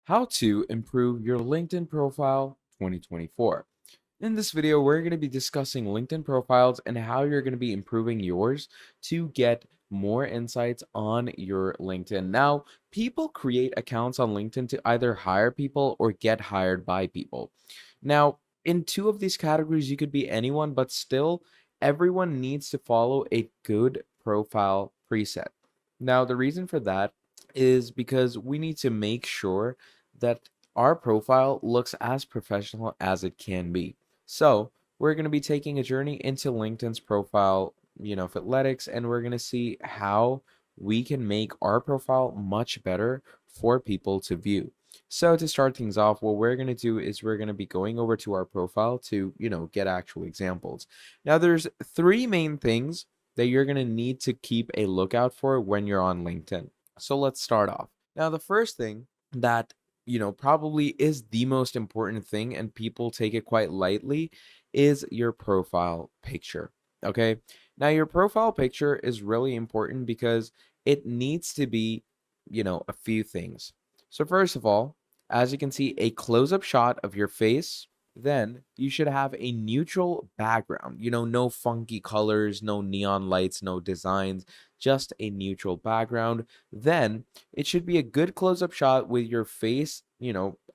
How to improve your LinkedIn profile 2024. In this video, we're going to be discussing LinkedIn profiles and how you're going to be improving yours to get more insights on your LinkedIn. Now, people create accounts on LinkedIn to either hire people or get hired by people. Now, in two of these categories, you could be anyone, but still, everyone needs to follow a good profile preset. Now, the reason for that is because we need to make sure that our profile looks as professional as it can be. So, we're going to be taking a journey into LinkedIn's profile, Fithletics, and we're going to see how we can make our profile much better for people to view. So to start things off, what we're going to do is we're going to be going over to our profile to, get actual examples. Now, there's three main things that you're going to need to keep a lookout for when you're on LinkedIn. So let's start off. Now, the first thing that probably is the most important thing, and people take it quite lightly, is your profile picture. Okay. Now, your profile picture is really important because it needs to be, a few things. So, first of all, as you can see, a close up shot of your face. Then you should have a neutral background, no funky colors, no neon lights, no designs, just a neutral background. Then it should be a good close up shot with your face,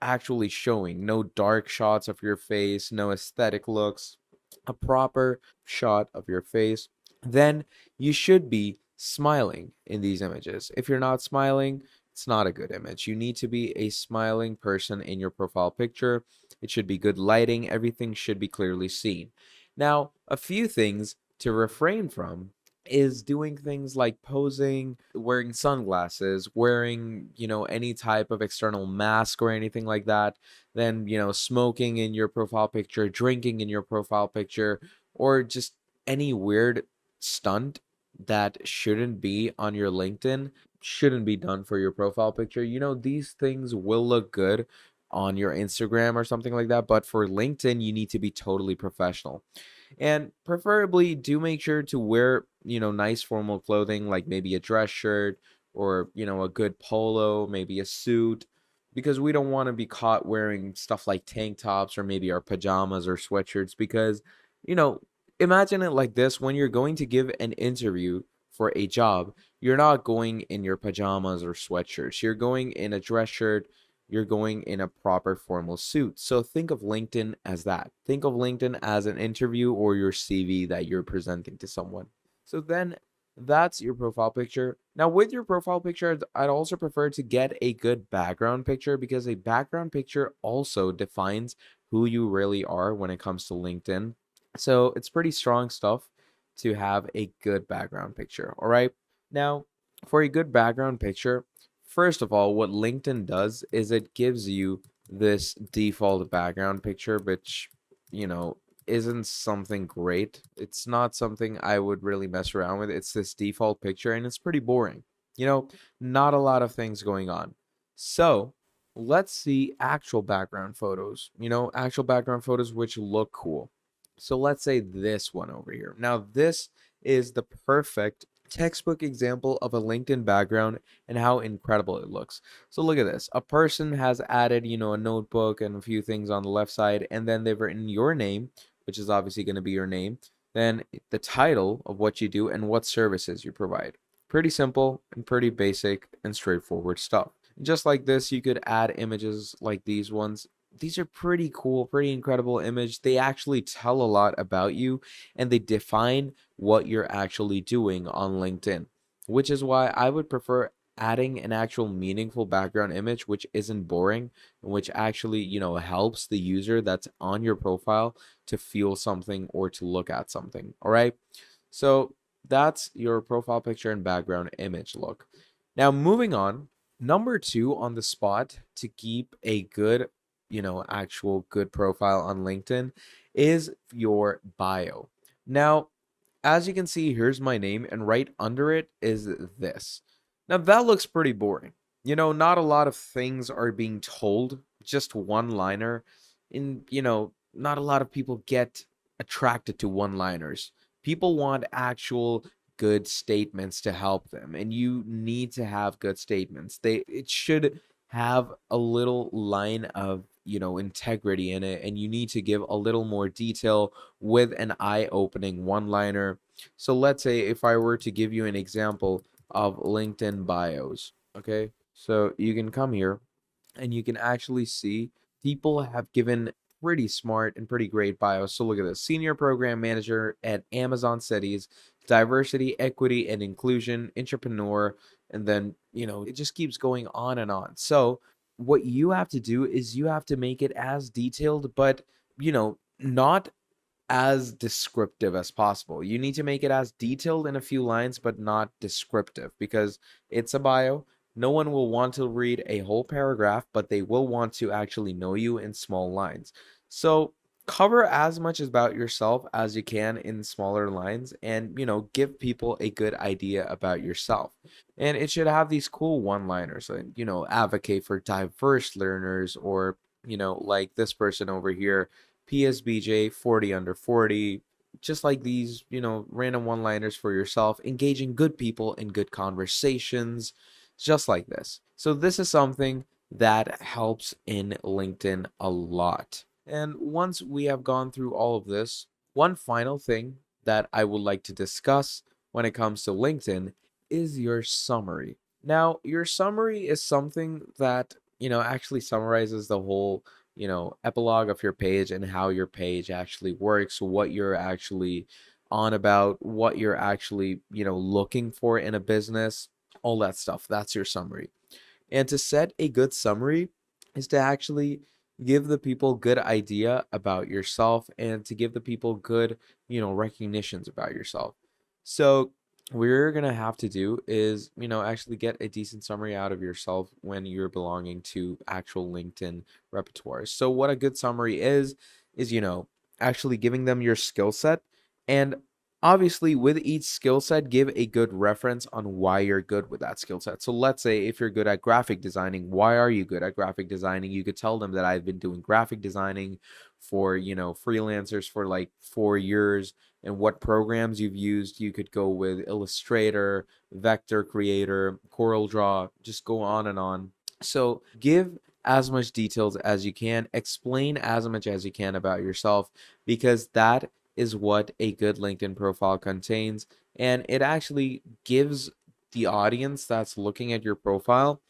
actually showing. No dark shots of your face, no aesthetic looks, a proper shot of your face. Then you should be smiling in these images. If you're not smiling, it's not a good image. You need to be a smiling person in your profile picture. It should be good lighting. Everything should be clearly seen. Now, a few things to refrain from is doing things like posing, wearing sunglasses, wearing, any type of external mask or anything like that, then, smoking in your profile picture, drinking in your profile picture, or just any weird stunt that shouldn't be on your LinkedIn, shouldn't be done for your profile picture. These things will look good on your Instagram or something like that, but for LinkedIn, you need to be totally professional. And preferably do make sure to wear, nice formal clothing like maybe a dress shirt or, a good polo, maybe a suit, because we don't want to be caught wearing stuff like tank tops or maybe our pajamas or sweatshirts because, you know, imagine it like this: when you're going to give an interview for a job, you're not going in your pajamas or sweatshirts. You're going in a dress shirt, you're going in a proper formal suit. So think of LinkedIn as that. Think of LinkedIn as an interview or your CV that you're presenting to someone. So then that's your profile picture. Now, with your profile picture, I'd also prefer to get a good background picture because a background picture also defines who you really are when it comes to LinkedIn. So it's pretty strong stuff to have a good background picture. All right. Now, for a good background picture, first of all, what LinkedIn does is it gives you this default background picture, which, you know, isn't something great. It's not something I would really mess around with. It's this default picture and it's pretty boring. Not a lot of things going on. So let's see actual background photos, actual background photos which look cool. So let's say this one over here. Now, this is the perfect textbook example of a LinkedIn background and how incredible it looks. So look at this. A person has added, a notebook and a few things on the left side, and then they've written your name, which is obviously going to be your name, then the title of what you do and what services you provide. Pretty simple and pretty basic and straightforward stuff. Just like this, you could add images like these ones. These are pretty cool, pretty incredible image. They actually tell a lot about you and they define what you're actually doing on LinkedIn, which is why I would prefer adding an actual meaningful background image which isn't boring and which actually, helps the user that's on your profile to feel something or to look at something. All right? So, that's your profile picture and background image look. Now, moving on, number 2 on the spot to keep a good, actual good profile on LinkedIn is your bio. Now, as you can see, here's my name, and right under it is this. Now, that looks pretty boring. Not a lot of things are being told, just one liner. And, not a lot of people get attracted to one liners. People want actual good statements to help them, and you need to have good statements. It should have a little line of integrity in it, and you need to give a little more detail with an eye-opening one-liner. So let's say if I were to give you an example of LinkedIn bios, okay? So you can come here and you can actually see people have given pretty smart and pretty great bios. So look at this: senior program manager at Amazon Cities, diversity, equity, and inclusion, entrepreneur, and then, it just keeps going on and on. So what you have to do is you have to make it as detailed, but, not as descriptive as possible. You need to make it as detailed in a few lines, but not descriptive, because it's a bio. No one will want to read a whole paragraph, but they will want to actually know you in small lines. So cover as much about yourself as you can in smaller lines, and, give people a good idea about yourself. And it should have these cool one-liners, like, advocate for diverse learners, or, like this person over here, PSBJ 40 under 40, just like these, random one-liners for yourself, engaging good people in good conversations, just like this. So this is something that helps in LinkedIn a lot. And once we have gone through all of this, one final thing that I would like to discuss when it comes to LinkedIn is your summary. Now, your summary is something that, actually summarizes the whole, epilogue of your page and how your page actually works, what you're actually on about, what you're actually, looking for in a business, all that stuff. That's your summary. And to set a good summary is to actually give the people good idea about yourself, and to give the people good, recognitions about yourself. So what you're gonna have to do is, actually get a decent summary out of yourself when you're belonging to actual LinkedIn repertoire. So what a good summary is, actually giving them your skill set, and obviously with each skill set, give a good reference on why you're good with that skill set. So let's say if you're good at graphic designing, why are you good at graphic designing? You could tell them that I've been doing graphic designing for, freelancers for like 4 years, and what programs you've used. You could go with Illustrator, Vector Creator, CorelDRAW, just go on and on. So give as much details as you can, explain as much as you can about yourself, because that is what a good LinkedIn profile contains. And it actually gives the audience that's looking at your profile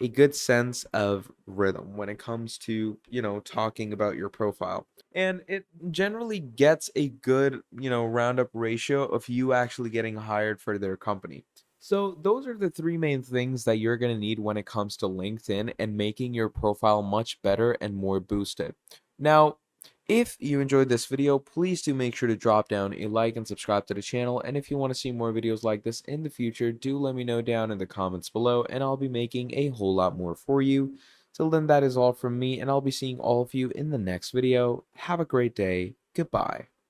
a good sense of rhythm when it comes to, talking about your profile. And it generally gets a good, roundup ratio of you actually getting hired for their company. So those are the three main things that you're going to need when it comes to LinkedIn and making your profile much better and more boosted. Now, if you enjoyed this video, please do make sure to drop down a like and subscribe to the channel. And if you want to see more videos like this in the future, do let me know down in the comments below, and I'll be making a whole lot more for you. Till then, that is all from me, and I'll be seeing all of you in the next video. Have a great day. Goodbye.